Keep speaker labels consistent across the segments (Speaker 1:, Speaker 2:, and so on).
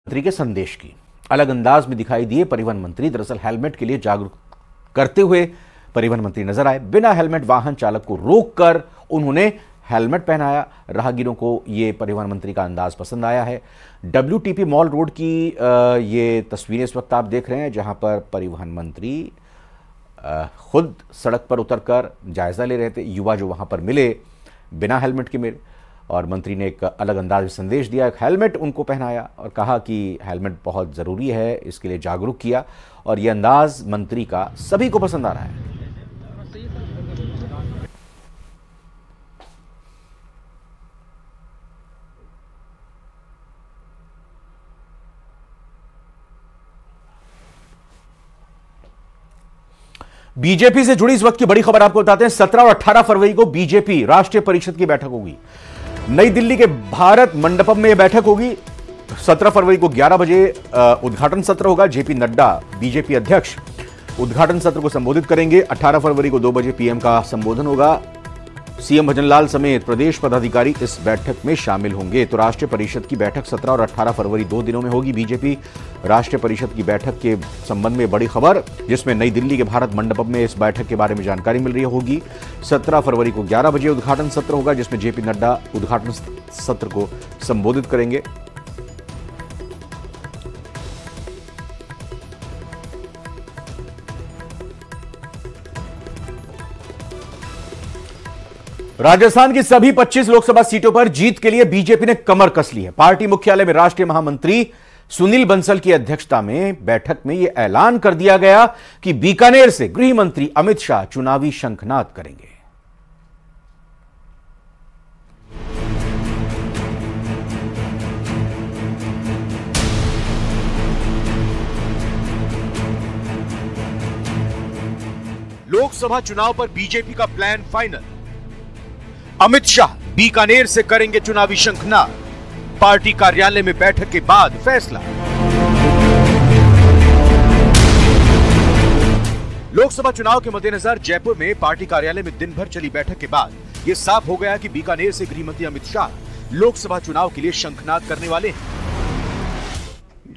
Speaker 1: मंत्री के संदेश की अलग अंदाज में दिखाई दिए परिवहन मंत्री। दरअसल हेलमेट के लिए जागरूक करते हुए परिवहन मंत्री नजर आए। बिना हेलमेट वाहन चालक को रोककर उन्होंने हेलमेट पहनाया। राहगीरों को यह परिवहन मंत्री का अंदाज पसंद आया है। WTP मॉल रोड की ये तस्वीरें इस वक्त आप देख रहे हैं, जहां पर परिवहन मंत्री खुद सड़क पर उतरकर जायजा ले रहे थे। युवा जो वहां पर मिले बिना हेलमेट के मिले, और मंत्री ने एक अलग अंदाज में संदेश दिया। एक हेलमेट उनको पहनाया और कहा कि हेलमेट बहुत ज़रूरी है, इसके लिए जागरूक किया। और यह अंदाज मंत्री का सभी को पसंद आ रहा है। बीजेपी से जुड़ी इस वक्त की बड़ी खबर आपको बताते हैं। 17 और 18 फरवरी को बीजेपी राष्ट्रीय परिषद की बैठक होगी। नई दिल्ली के भारत मंडपम में यह बैठक होगी। 17 फरवरी को 11 बजे उद्घाटन सत्र होगा। जेपी नड्डा बीजेपी अध्यक्ष उद्घाटन सत्र को संबोधित करेंगे। 18 फरवरी को 2 बजे पीएम का संबोधन होगा। सीएम भजनलाल समेत प्रदेश पदाधिकारी इस बैठक में शामिल होंगे। तो राष्ट्रीय परिषद की बैठक 17 और 18 फरवरी 2 दिनों में होगी। बीजेपी राष्ट्रीय परिषद की बैठक के संबंध में बड़ी खबर, जिसमें नई दिल्ली के भारत मंडपम में इस बैठक के बारे में जानकारी मिल रही होगी। 17 फरवरी को 11 बजे उद्घाटन सत्र होगा, जिसमें जेपी नड्डा उद्घाटन सत्र को संबोधित करेंगे। राजस्थान की सभी 25 लोकसभा सीटों पर जीत के लिए बीजेपी ने कमर कस ली है। पार्टी मुख्यालय में राष्ट्रीय महामंत्री सुनील बंसल की अध्यक्षता में बैठक में यह ऐलान कर दिया गया कि बीकानेर से गृह मंत्री अमित शाह चुनावी शंखनाद करेंगे। लोकसभा चुनाव पर बीजेपी का प्लान फाइनल। अमित शाह बीकानेर से करेंगे चुनावी शंखनाद। पार्टी कार्यालय में बैठक के बाद फैसला। लोकसभा चुनाव के मद्देनजर जयपुर में पार्टी कार्यालय में दिन भर चली बैठक के बाद यह साफ हो गया कि बीकानेर से गृह मंत्री अमित शाह लोकसभा चुनाव के लिए शंखनाद करने वाले हैं।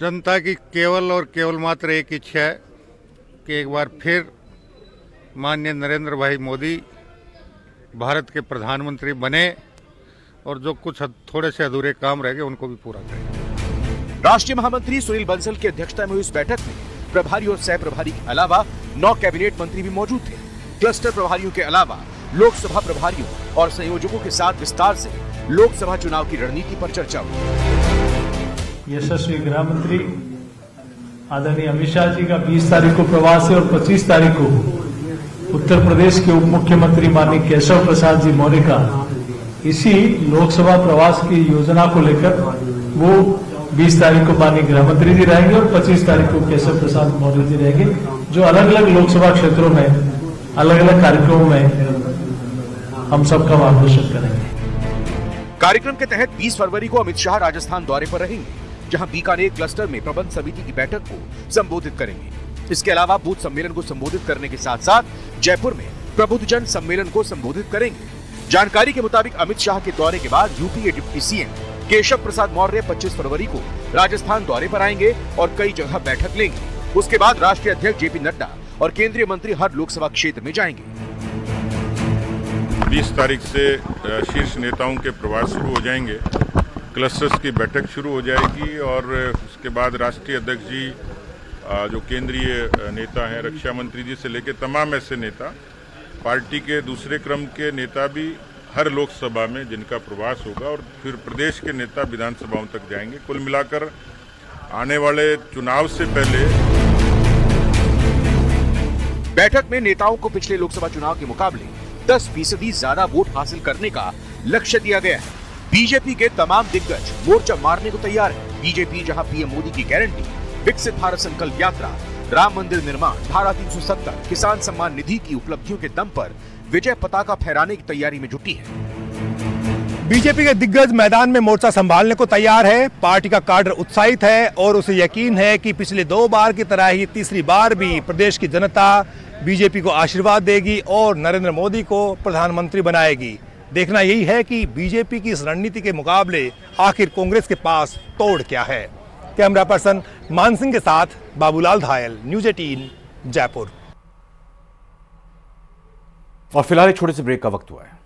Speaker 2: जनता की केवल और केवल मात्र एक इच्छा है कि एक बार फिर माननीय नरेंद्र भाई मोदी भारत के प्रधानमंत्री बने और जो कुछ थोड़े से अधूरे काम रह गए उनको भी पूरा करें।
Speaker 1: राष्ट्रीय महामंत्री सुनील बंसल की अध्यक्षता में हुई इस बैठक में प्रभारी और सह प्रभारी के अलावा 9 कैबिनेट मंत्री भी मौजूद थे। क्लस्टर प्रभारियों के अलावा लोकसभा प्रभारियों और संयोजकों के साथ विस्तार से लोकसभा चुनाव की रणनीति पर चर्चा हुई।
Speaker 3: यशस्वी गृह मंत्री आदरणीय अमित शाह जी का 20 तारीख को प्रवास है और 25 तारीख को उत्तर प्रदेश के उप मुख्यमंत्री माननीय केशव प्रसाद जी मौर्य का इसी लोकसभा प्रवास की योजना को लेकर वो 20 तारीख को माननीय गृह मंत्री जी रहेंगे और 25 तारीख को केशव प्रसाद मौर्य जी रहेंगे, जो अलग अलग लोकसभा क्षेत्रों में अलग अलग कार्यक्रमों में हम सबका मार्गदर्शन करेंगे।
Speaker 1: कार्यक्रम के तहत 20 फरवरी को अमित शाह राजस्थान दौरे पर रहेंगे, जहां बीकानेर क्लस्टर में प्रबंध समिति की बैठक को संबोधित करेंगे। इसके अलावा बूथ सम्मेलन को संबोधित करने के साथ साथ जयपुर में प्रबुद्धजन सम्मेलन को संबोधित करेंगे। जानकारी के मुताबिक अमित शाह के दौरे के बाद यूपी के डिप्टी सीएम केशव प्रसाद मौर्य 25 फरवरी को राजस्थान दौरे पर आएंगे और कई जगह बैठक लेंगे। उसके बाद राष्ट्रीय अध्यक्ष जेपी नड्डा और केंद्रीय मंत्री हर लोकसभा क्षेत्र में जाएंगे।
Speaker 4: 20 तारीख से शीर्ष नेताओं के प्रवास शुरू हो जाएंगे, क्लस्टर्स की बैठक शुरू हो जाएगी और उसके बाद राष्ट्रीय अध्यक्ष जी जो केंद्रीय नेता हैं, रक्षा मंत्री जी से लेकर तमाम ऐसे नेता, पार्टी के दूसरे क्रम के नेता भी हर लोकसभा में जिनका प्रवास होगा और फिर प्रदेश के नेता विधानसभाओं तक जाएंगे। कुल मिलाकर आने वाले चुनाव से पहले
Speaker 1: बैठक में नेताओं को पिछले लोकसभा चुनाव के मुकाबले 10% ज्यादा वोट हासिल करने का लक्ष्य दिया गया है। बीजेपी के तमाम दिग्गज मोर्चा मारने को तैयार है। बीजेपी जहां पीएम मोदी की गारंटी, विकसित भारत संकल्प यात्रा, राम मंदिर निर्माण, धारा 370, किसान सम्मान निधि की उपलब्धियों के दम पर विजय पताका फहराने की तैयारी में जुटी है।
Speaker 5: बीजेपी के दिग्गज मैदान में मोर्चा संभालने को तैयार है। पार्टी का काडर उत्साहित है और उसे यकीन है कि पिछले 2 बार की तरह ही तीसरी बार भी प्रदेश की जनता बीजेपी को आशीर्वाद देगी और नरेंद्र मोदी को प्रधानमंत्री बनाएगी। देखना यही है कि बीजेपी की इस रणनीति के मुकाबले आखिर कांग्रेस के पास तोड़ क्या है। कैमरा पर्सन मान सिंह के साथ बाबूलाल धायल, न्यूज 18 जयपुर।
Speaker 1: और फिलहाल एक छोटे से ब्रेक का वक्त हुआ है।